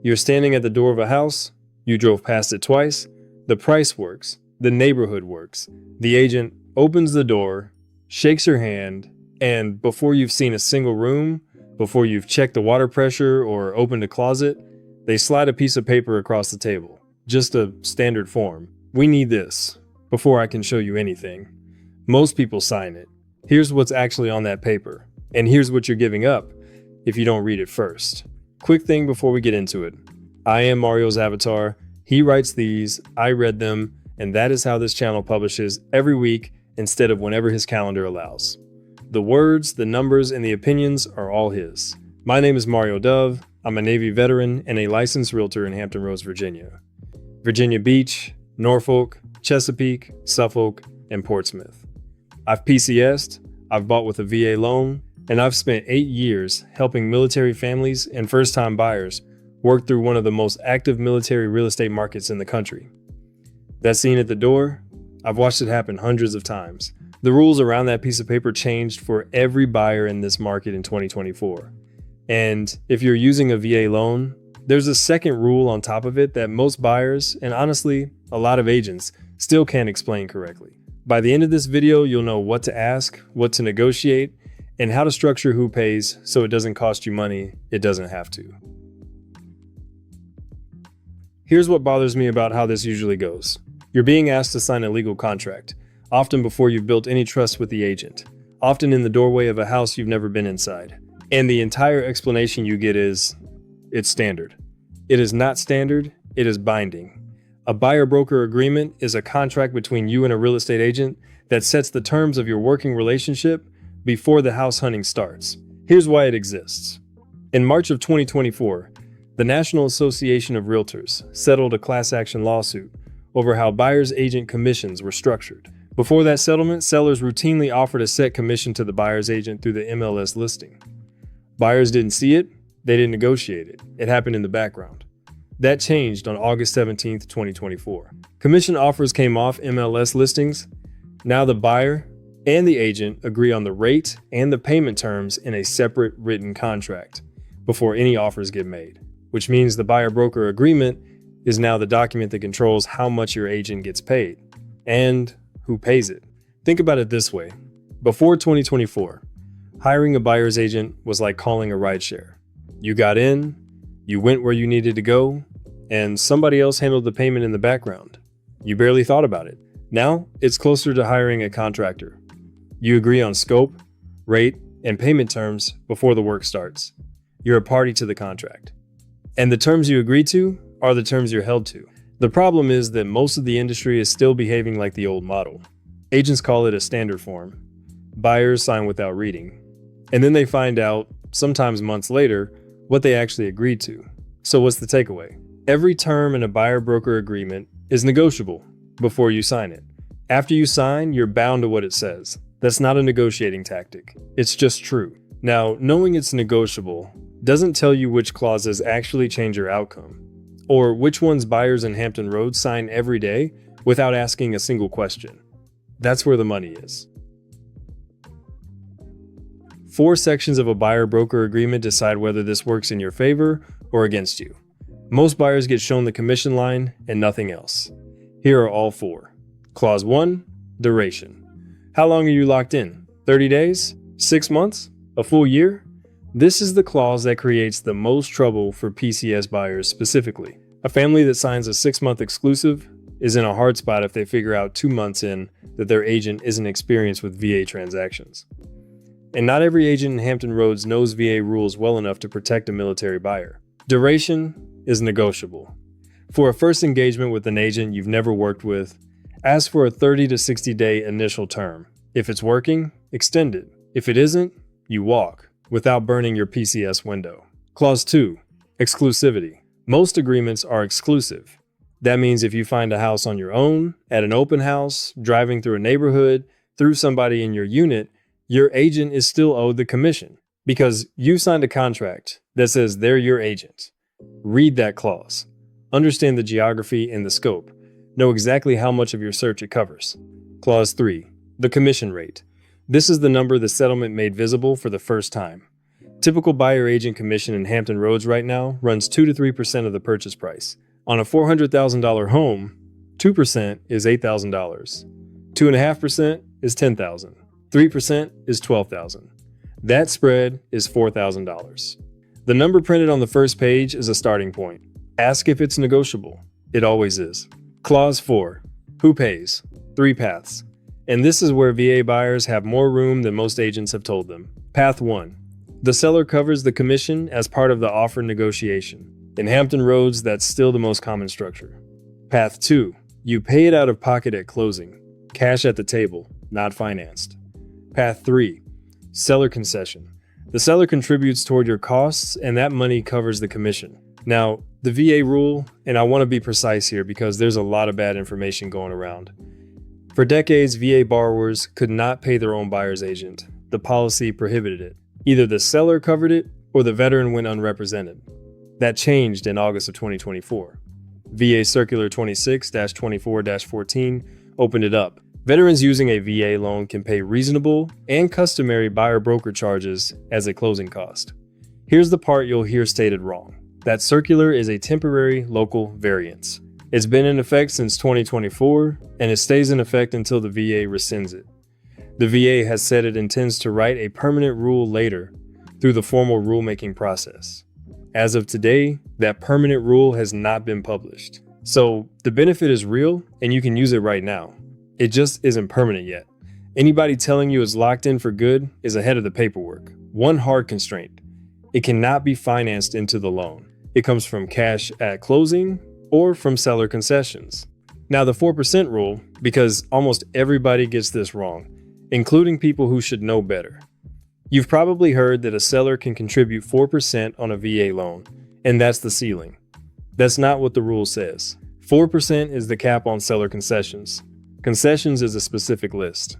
You're standing at the door of a house, you drove past it twice, the price works, the neighborhood works. The agent opens the door, shakes your hand, and before you've seen a single room, before you've checked the water pressure or opened a closet, they slide a piece of paper across the table. Just a standard form. We need this before I can show you anything. Most people sign it. Here's what's actually on that paper, and here's what you're giving up if you don't read it first. Quick thing before we get into it. I am Mario's avatar. He writes these, I read them, and that is how this channel publishes every week instead of whenever his calendar allows. The words, the numbers, and the opinions are all his. My name is Mario Dove. I'm a Navy veteran and a licensed realtor in Hampton Roads, Virginia. Virginia Beach, Norfolk, Chesapeake, Suffolk, and Portsmouth. I've PCS'd, I've bought with a VA loan, and I've spent 8 years helping military families and first-time buyers work through one of the most active military real estate markets in the country. That scene at the door, I've watched it happen hundreds of times. The rules around that piece of paper changed for every buyer in this market in 2024. And if you're using a VA loan, there's a second rule on top of it that most buyers, and honestly, a lot of agents, still can't explain correctly. By the end of this video, you'll know what to ask, what to negotiate, and how to structure who pays so it doesn't cost you money it doesn't have to. Here's what bothers me about how this usually goes. You're being asked to sign a legal contract, often before you've built any trust with the agent, often in the doorway of a house you've never been inside. And the entire explanation you get is, it's standard. It is not standard, it is binding. A buyer-broker agreement is a contract between you and a real estate agent that sets the terms of your working relationship before the house hunting starts. Here's why it exists. In March of 2024, the National Association of Realtors settled a class action lawsuit over how buyer's agent commissions were structured. Before that settlement, sellers routinely offered a set commission to the buyer's agent through the MLS listing. Buyers didn't see it, they didn't negotiate it. It happened in the background. That changed on August 17, 2024. Commission offers came off MLS listings. Now the buyer and the agent agree on the rate and the payment terms in a separate written contract before any offers get made, which means the buyer-broker agreement is now the document that controls how much your agent gets paid and who pays it. Think about it this way. Before 2024, hiring a buyer's agent was like calling a rideshare. You got in, you went where you needed to go, and somebody else handled the payment in the background. You barely thought about it. Now, it's closer to hiring a contractor. You agree on scope, rate, and payment terms before the work starts. You're a party to the contract. And the terms you agree to are the terms you're held to. The problem is that most of the industry is still behaving like the old model. Agents call it a standard form. Buyers sign without reading. And then they find out, sometimes months later, what they actually agreed to. So what's the takeaway? Every term in a buyer-broker agreement is negotiable before you sign it. After you sign, you're bound to what it says. That's not a negotiating tactic. It's just true. Now, knowing it's negotiable doesn't tell you which clauses actually change your outcome, or which ones buyers in Hampton Roads sign every day without asking a single question. That's where the money is. 4 sections of a buyer-broker agreement decide whether this works in your favor or against you. Most buyers get shown the commission line and nothing else. Here are all 4. Clause 1, duration. How long are you locked in? 30 days? 6 months? A full year? This is the clause that creates the most trouble for PCS buyers specifically. A family that signs a 6-month exclusive is in a hard spot if they figure out 2 months in that their agent isn't experienced with VA transactions. And not every agent in Hampton Roads knows VA rules well enough to protect a military buyer. Duration is negotiable. For a first engagement with an agent you've never worked with, ask for a 30 to 60 day initial term. If it's working, extend it. If it isn't, you walk, without burning your PCS window. Clause 2, exclusivity. Most agreements are exclusive. That means if you find a house on your own, at an open house, driving through a neighborhood, through somebody in your unit, your agent is still owed the commission because you signed a contract that says they're your agent. Read that clause. Understand the geography and the scope. Know exactly how much of your search it covers. Clause 3, the commission rate. This is the number the settlement made visible for the first time. Typical buyer agent commission in Hampton Roads right now runs 2 to 3% of the purchase price. On a $400,000 home, 2% is $8,000. 2.5% is $10,000. 3% is $12,000. That spread is $4,000. The number printed on the first page is a starting point. Ask if it's negotiable. It always is. Clause 4. Who pays? 3 paths. And this is where VA buyers have more room than most agents have told them. Path 1. The seller covers the commission as part of the offer negotiation. In Hampton Roads, that's still the most common structure. Path 2. You pay it out of pocket at closing. Cash at the table, not financed. Path 3. Seller concession. The seller contributes toward your costs, and that money covers the commission. Now, the VA rule, and I want to be precise here because there's a lot of bad information going around. For decades, VA borrowers could not pay their own buyer's agent. The policy prohibited it. Either the seller covered it or the veteran went unrepresented. That changed in August of 2024. VA Circular 26-24-14 opened it up. Veterans using a VA loan can pay reasonable and customary buyer broker charges as a closing cost. Here's the part you'll hear stated wrong. That circular is a temporary local variance. It's been in effect since 2024, and it stays in effect until the VA rescinds it. The VA has said it intends to write a permanent rule later through the formal rulemaking process. As of today, that permanent rule has not been published. So the benefit is real and you can use it right now. It just isn't permanent yet. Anybody telling you it's locked in for good is ahead of the paperwork. One hard constraint: it cannot be financed into the loan. It comes from cash at closing or from seller concessions. Now the 4% rule, because almost everybody gets this wrong, including people who should know better. You've probably heard that a seller can contribute 4% on a VA loan, and that's the ceiling. That's not what the rule says. 4% is the cap on seller concessions. Concessions is a specific list.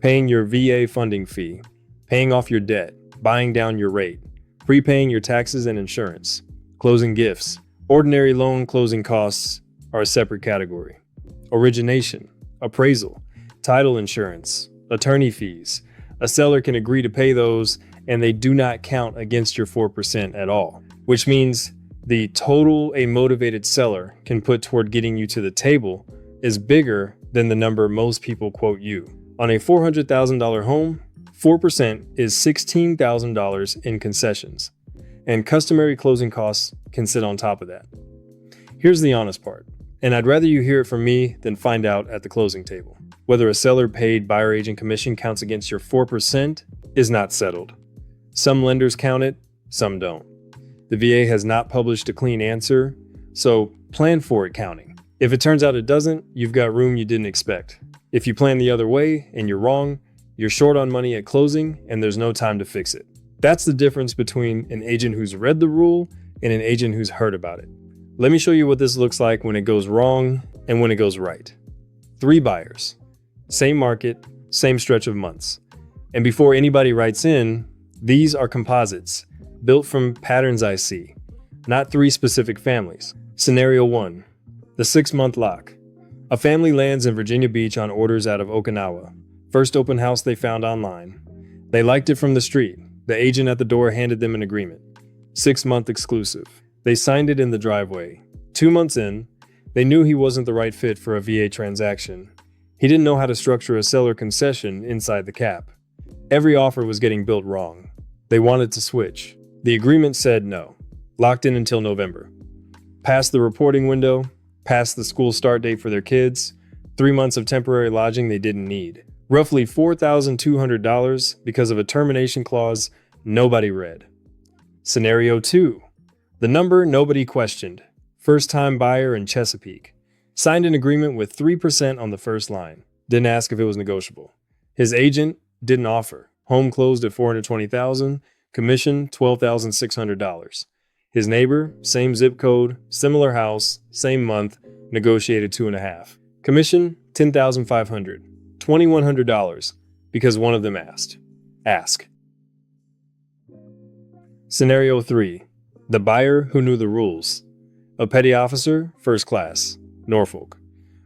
Paying your VA funding fee, paying off your debt, buying down your rate, prepaying your taxes and insurance, closing gifts. Ordinary loan closing costs are a separate category. Origination, appraisal, title insurance, attorney fees. A seller can agree to pay those, and they do not count against your 4% at all, which means the total a motivated seller can put toward getting you to the table is bigger than the number most people quote you. On a $400,000 home, 4% is $16,000 in concessions, and customary closing costs can sit on top of that. Here's the honest part, and I'd rather you hear it from me than find out at the closing table. Whether a seller paid buyer agent commission counts against your 4% is not settled. Some lenders count it, some don't. The VA has not published a clean answer, so plan for it counting. If it turns out it doesn't, you've got room you didn't expect. If you plan the other way and you're wrong, you're short on money at closing and there's no time to fix it. That's the difference between an agent who's read the rule and an agent who's heard about it. Let me show you what this looks like when it goes wrong and when it goes right. 3 buyers. Same market, same stretch of months. And before anybody writes in, these are composites, built from patterns I see, not 3 specific families. Scenario 1, the 6-month lock. A family lands in Virginia Beach on orders out of Okinawa. First open house they found online. They liked it from the street. The agent at the door handed them an agreement. 6-month exclusive. They signed it in the driveway. 2 months in, they knew he wasn't the right fit for a VA transaction. He didn't know how to structure a seller concession inside the cap. Every offer was getting built wrong. They wanted to switch. The agreement said no. Locked in until November. Past the reporting window, past the school start date for their kids, 3 months of temporary lodging they didn't need. Roughly $4,200 because of a termination clause nobody read. Scenario 2. The number nobody questioned. First-time buyer in Chesapeake. Signed an agreement with 3% on the first line. Didn't ask if it was negotiable. His agent didn't offer. Home closed at $420,000. Commission $12,600. His neighbor, same zip code, similar house, same month, negotiated 2.5. Commission $10,500. $2,100 because one of them asked. Ask. Scenario 3. The buyer who knew the rules. A petty officer, first class. Norfolk.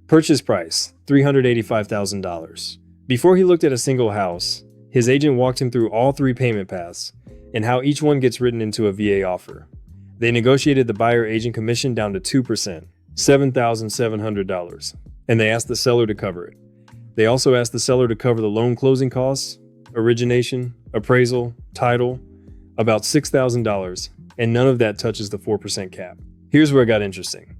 Purchase price, $385,000. Before he looked at a single house, his agent walked him through all 3 payment paths, and how each one gets written into a VA offer. They negotiated the buyer agent commission down to 2%, $7,700, and they asked the seller to cover it. They also asked the seller to cover the loan closing costs, origination, appraisal, title, about $6,000, and none of that touches the 4% cap. Here's where it got interesting.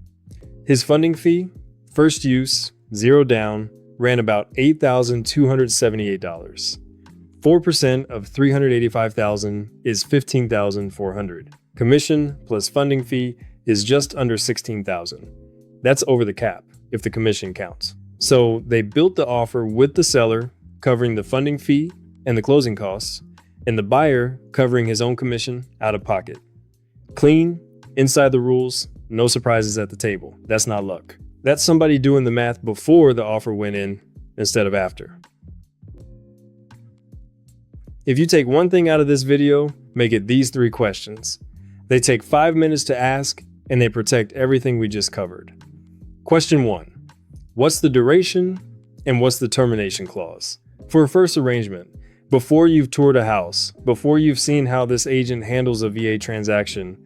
His funding fee, first use, zero down, ran about $8,278. 4% of $385,000 is $15,400. Commission plus funding fee is just under $16,000. That's over the cap, if the commission counts. So they built the offer with the seller covering the funding fee and the closing costs, and the buyer covering his own commission out of pocket. Clean, inside the rules, no surprises at the table. That's not luck. That's somebody doing the math before the offer went in instead of after. If you take one thing out of this video, make it these 3 questions. They take 5 minutes to ask, and they protect everything we just covered. Question 1. What's the duration and what's the termination clause? For a first arrangement, before you've toured a house, before you've seen how this agent handles a VA transaction,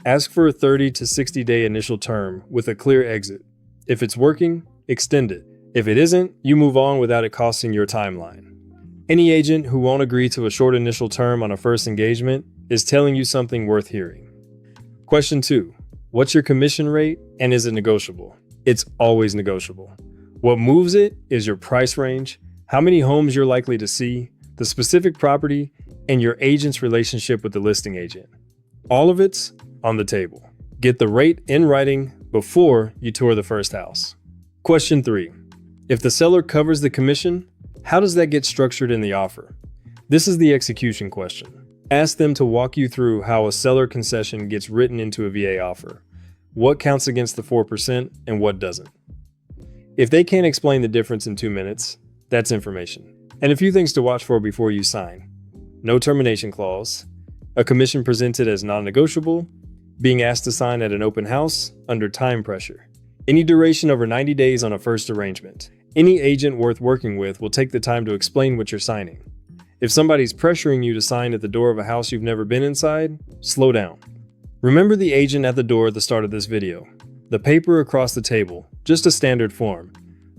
ask for a 30 to 60 day initial term with a clear exit. If it's working, extend it. If it isn't, you move on without it costing your timeline. Any agent who won't agree to a short initial term on a first engagement is telling you something worth hearing. Question 2. What's your commission rate and is it negotiable? It's always negotiable. What moves it is your price range, how many homes you're likely to see, the specific property, and your agent's relationship with the listing agent. All of it's on the table. Get the rate in writing before you tour the first house. Question 3. If the seller covers the commission, how does that get structured in the offer? This is the execution question. Ask them to walk you through how a seller concession gets written into a VA offer. What counts against the 4% and what doesn't? If they can't explain the difference in 2 minutes, that's information. And a few things to watch for before you sign. No termination clause, a commission presented as non-negotiable, being asked to sign at an open house under time pressure, any duration over 90 days on a first arrangement. Any agent worth working with will take the time to explain what you're signing. If somebody's pressuring you to sign at the door of a house you've never been inside, slow down. Remember the agent at the door at the start of this video. The paper across the table, just a standard form.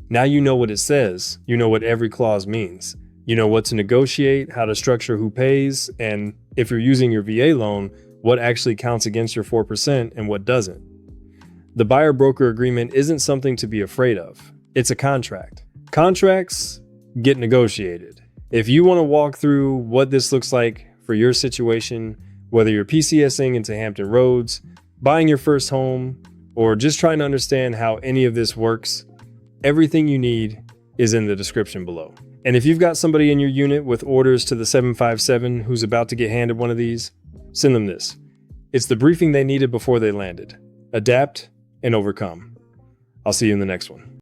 Now you know what it says, you know what every clause means. You know what to negotiate, how to structure who pays, and if you're using your VA loan, what actually counts against your 4% and what doesn't. The buyer-broker agreement isn't something to be afraid of. It's a contract. Contracts get negotiated. If you want to walk through what this looks like for your situation, whether you're PCSing into Hampton Roads, buying your first home, or just trying to understand how any of this works, everything you need is in the description below. And if you've got somebody in your unit with orders to the 757 who's about to get handed one of these, send them this. It's the briefing they needed before they landed. Adapt and overcome. I'll see you in the next one.